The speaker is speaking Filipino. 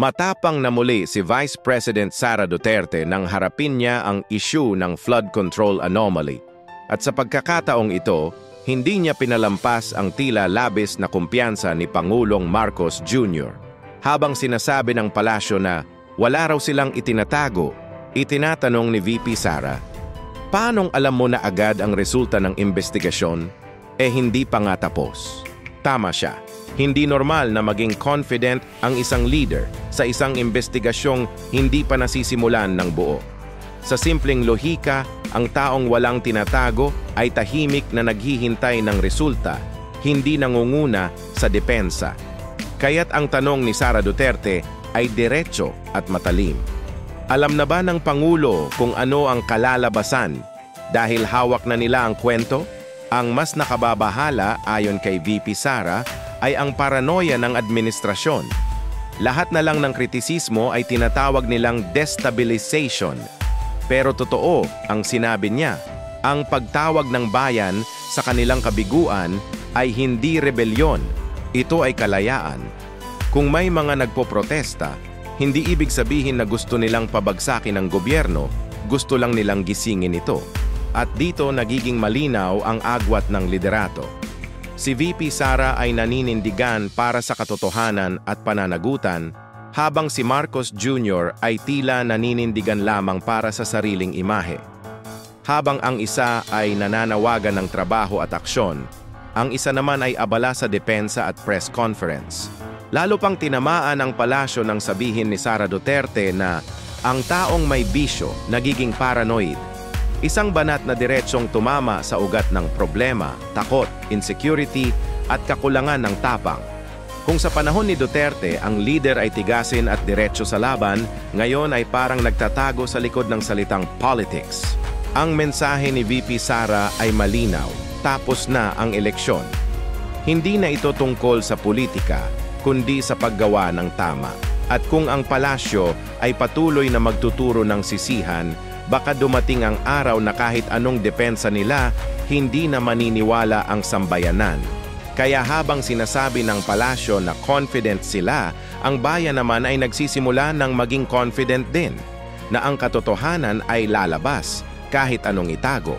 Matapang na muli si Vice President Sara Duterte nang harapin niya ang issue ng flood control anomaly. At sa pagkakataong ito, hindi niya pinalampas ang tila labis na kumpiyansa ni Pangulong Marcos Jr. Habang sinasabi ng palasyo na wala raw silang itinatago, itinatanong ni VP Sara, "Paanong alam mo na agad ang resulta ng investigasyon? Hindi pa nga tapos." Tama siya. Hindi normal na maging confident ang isang leader sa isang investigasyong hindi pa nasisimulan ng buo. Sa simpleng lohika, ang taong walang tinatago ay tahimik na naghihintay ng resulta, hindi nangunguna sa depensa. Kaya't ang tanong ni Sara Duterte ay diretso at matalim. Alam na ba ng Pangulo kung ano ang kalalabasan dahil hawak na nila ang kwento? Ang mas nakababahala ayon kay VP Sara ay ang paranoia ng administrasyon. Lahat na lang ng kritisismo ay tinatawag nilang destabilization. Pero totoo ang sinabi niya, ang pagtawag ng bayan sa kanilang kabiguan ay hindi rebelyon, ito ay kalayaan. Kung may mga nagpoprotesta, hindi ibig sabihin na gusto nilang pabagsakin ang gobyerno, gusto lang nilang gisingin ito. At dito nagiging malinaw ang agwat ng liderato. Si VP Sara ay naninindigan para sa katotohanan at pananagutan, habang si Marcos Jr. ay tila naninindigan lamang para sa sariling imahe. Habang ang isa ay nananawagan ng trabaho at aksyon, ang isa naman ay abala sa depensa at press conference. Lalo pang tinamaan ang palasyo ng sabihin ni Sara Duterte na ang taong may bisyo nagiging paranoid. Isang banat na diretsong tumama sa ugat ng problema, takot, insecurity at kakulangan ng tapang. Kung sa panahon ni Duterte ang leader ay tigasin at diretso sa laban, ngayon ay parang nagtatago sa likod ng salitang politics. Ang mensahe ni VP Sara ay malinaw, tapos na ang eleksyon. Hindi na ito tungkol sa politika, kundi sa paggawa ng tama. At kung ang palasyo ay patuloy na magtuturo ng sisihan, baka dumating ang araw na kahit anong depensa nila, hindi na maniniwala ang sambayanan. Kaya habang sinasabi ng palasyo na confident sila, ang bayan naman ay nagsisimula ng maging confident din, na ang katotohanan ay lalabas kahit anong itago.